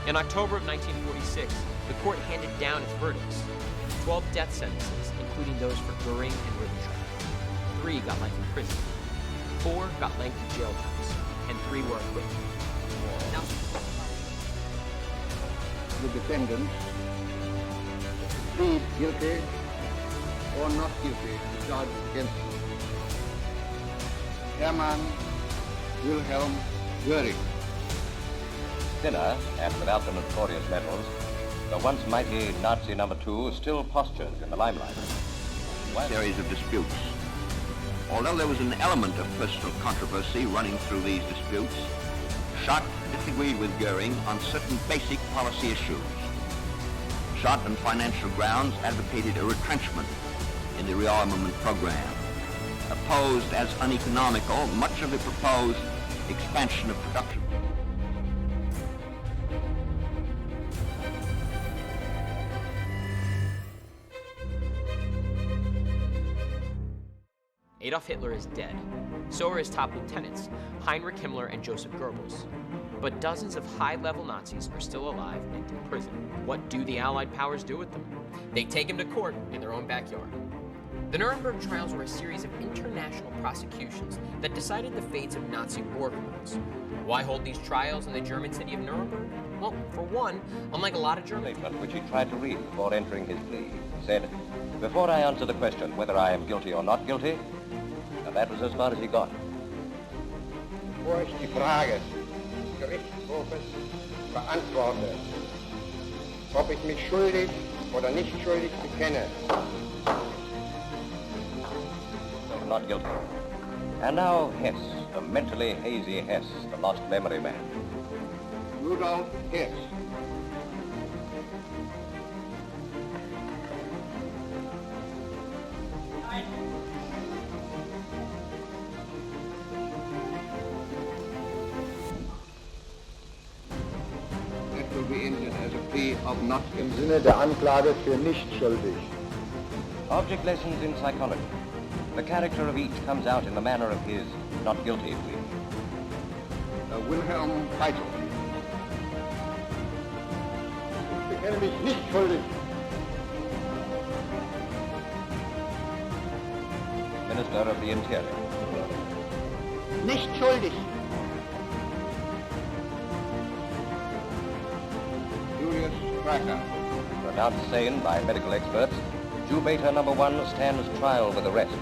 In October of 1946, the court handed down its verdicts. 12 death sentences, including those for Goering and Ribbentrop. 3 got life in prison. 4 got lengthy jail terms, and 3 were acquitted. Now, the defendant plead guilty or not guilty to charges against him. Hermann Wilhelm Goering. Thinner, and without the notorious medals, the once mighty Nazi number 2 still postures in the limelight. A series of disputes. Although there was an element of personal controversy running through these disputes, Schott disagreed with Goering on certain basic policy issues. Schott on financial grounds advocated a retrenchment in the rearmament program. Opposed as uneconomical much of the proposed expansion of production. Adolf Hitler is dead. So are his top lieutenants, Heinrich Himmler and Joseph Goebbels. But dozens of high-level Nazis are still alive and in prison. What do the Allied powers do with them? They take them to court in their own backyard. The Nuremberg Trials were a series of international prosecutions that decided the fates of Nazi war criminals. Why hold these trials in the German city of Nuremberg? Well, for one, unlike a lot of German statement which he tried to read before entering his plea, he said, "Before I answer the question whether I am guilty or not guilty," and that was as far as he got. Bevor ich die Frage des Gerichtshofes beantworte, ob ich mich schuldig oder nicht schuldig bekenne. Not guilty. And now Hess, the mentally hazy Hess, the lost memory man. Rudolf Hess. That will be entered as a plea of not im Sinne der Anklage für nicht schuldig. Object lessons in psychology. The character of each comes out in the manner of his not guilty plea. Wilhelm Keitel. Ich bekenne mich nicht schuldig. Minister of the Interior. Nicht schuldig. Julius Cracker. Pronounced sane by medical experts, Jew Beta number 1 stands trial with arrest.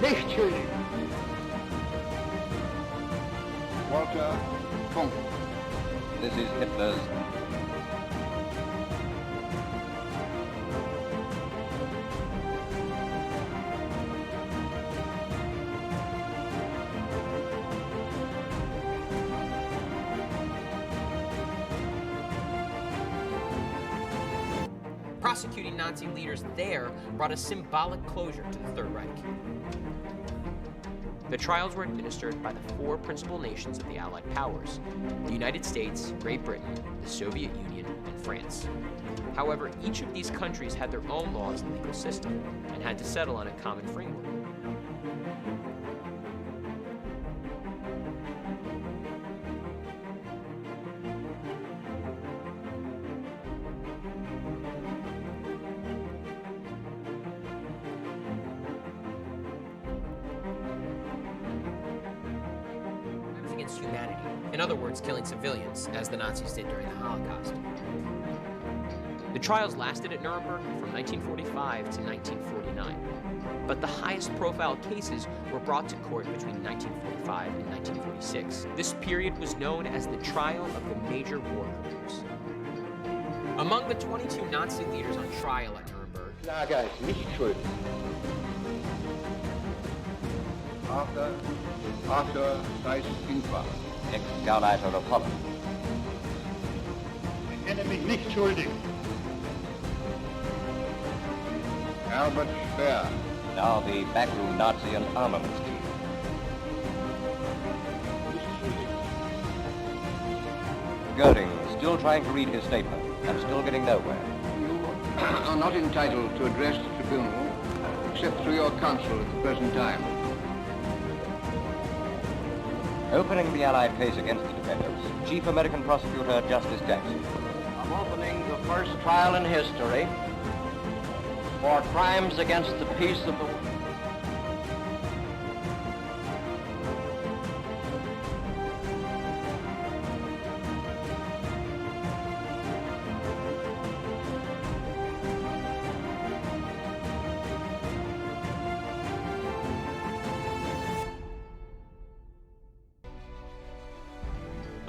Nicht schuldig. Walter Funk. This is Hitler's Prosecuting Nazi leaders there brought a symbolic closure to the Third Reich. The trials were administered by the 4 principal nations of the Allied powers: the United States, Great Britain, the Soviet Union, and France. However, each of these countries had their own laws and legal system, and had to settle on a common framework. Against humanity. In other words, killing civilians, as the Nazis did during the Holocaust. The trials lasted at Nuremberg from 1945 to 1949, but the highest profile cases were brought to court between 1945 and 1946. This period was known as the trial of the major war criminals. Among the 22 Nazi leaders on trial at Nuremberg, Lager ist nicht schuldig. Arthur Seyss-Inquart. ex-Gauleiter of Holland. Ich kenne mich nicht schuldig. Albert Speer. Now the backroom Nazi and armaments chief. Goering, still trying to read his statement and still getting nowhere. You are not entitled to address the tribunal except through your counsel at the present time. Opening the Allied case against the defendants, Chief American Prosecutor Justice Jackson. I'm opening the first trial in history for crimes against the peace of the world.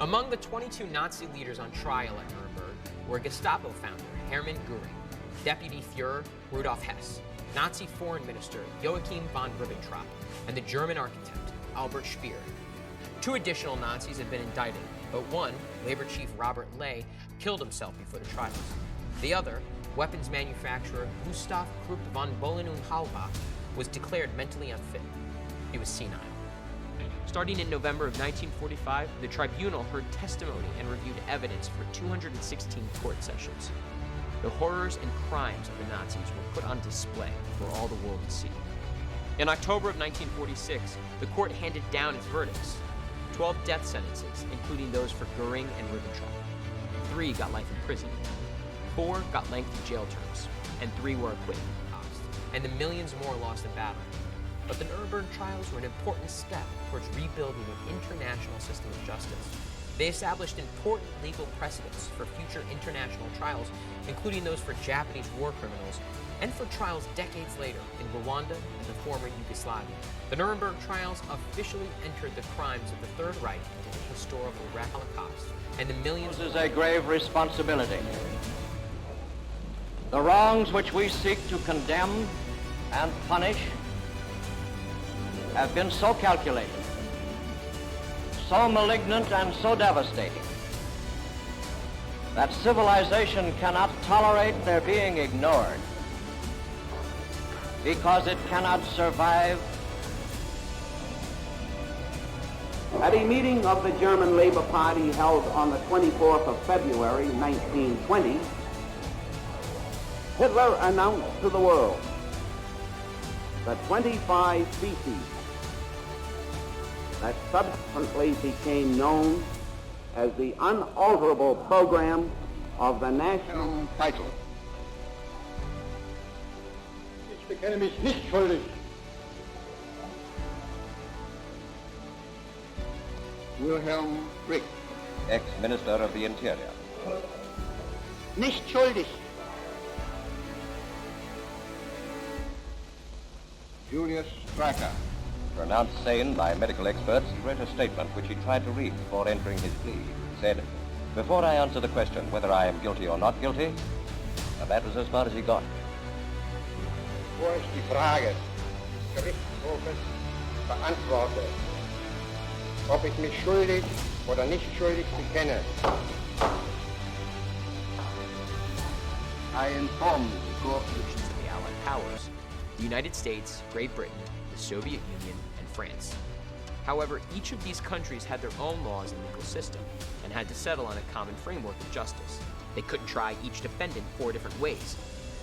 Among the 22 Nazi leaders on trial at Nuremberg were Gestapo founder Hermann Göring, Deputy Führer Rudolf Hess, Nazi Foreign Minister Joachim von Ribbentrop, and the German architect Albert Speer. 2 additional Nazis had been indicted, but one, Labor Chief Robert Ley, killed himself before the trials. The other, weapons manufacturer Gustav Krupp von Bohlen und Halbach, was declared mentally unfit. He was senile. Starting in November of 1945, the tribunal heard testimony and reviewed evidence for 216 court sessions. The horrors and crimes of the Nazis were put on display for all the world to see. In October of 1946, the court handed down its verdicts. 12 death sentences, including those for Göring and Ribbentrop. 3 got life in prison. 4 got lengthy jail terms, and 3 were acquitted. And the millions more lost in battle. But the Nuremberg Trials were an important step towards rebuilding an international system of justice. They established important legal precedents for future international trials, including those for Japanese war criminals, and for trials decades later in Rwanda and the former Yugoslavia. The Nuremberg Trials officially entered the crimes of the Third Reich into the historical Holocaust, and the millions... This is a grave responsibility. The wrongs which we seek to condemn and punish have been so calculated, so malignant and so devastating that civilization cannot tolerate their being ignored because it cannot survive. At a meeting of the German Labor Party held on the 24th of February 1920, Hitler announced to the world that 25 species that subsequently became known as the unalterable program of the national Title. Ich bekenne mich nicht schuldig. Wilhelm Frick. Ex-Minister of the Interior. Nicht schuldig. Julius Streicher. Pronounced sane by medical experts, he wrote a statement which he tried to read before entering his plea. He said, "Before I answer the question whether I am guilty or not guilty," and that was as far as he got. Bevor ich die Frage des Gerichtshofes beantworte, ob ich mich schuldig oder nicht schuldig bekenne, I inform the court of the Allied powers, the United States, Great Britain, the Soviet Union, and France. However, each of these countries had their own laws and legal system, and had to settle on a common framework of justice. They couldn't try each defendant 4 different ways.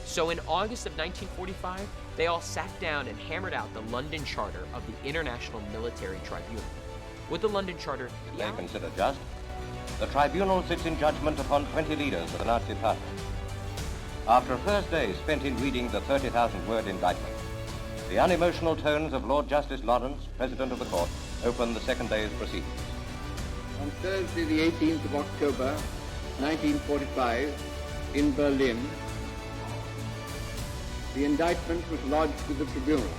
So in August of 1945, they all sat down and hammered out the London Charter of the International Military Tribunal. With the London Charter, They consider just. The tribunal sits in judgment upon 20 leaders of the Nazi Party. After a first day spent in reading the 30,000-word indictment, the unemotional tones of Lord Justice Lawrence, President of the Court, opened the second day's proceedings. On Thursday, the 18th of October, 1945, in Berlin, the indictment was lodged with the tribunal.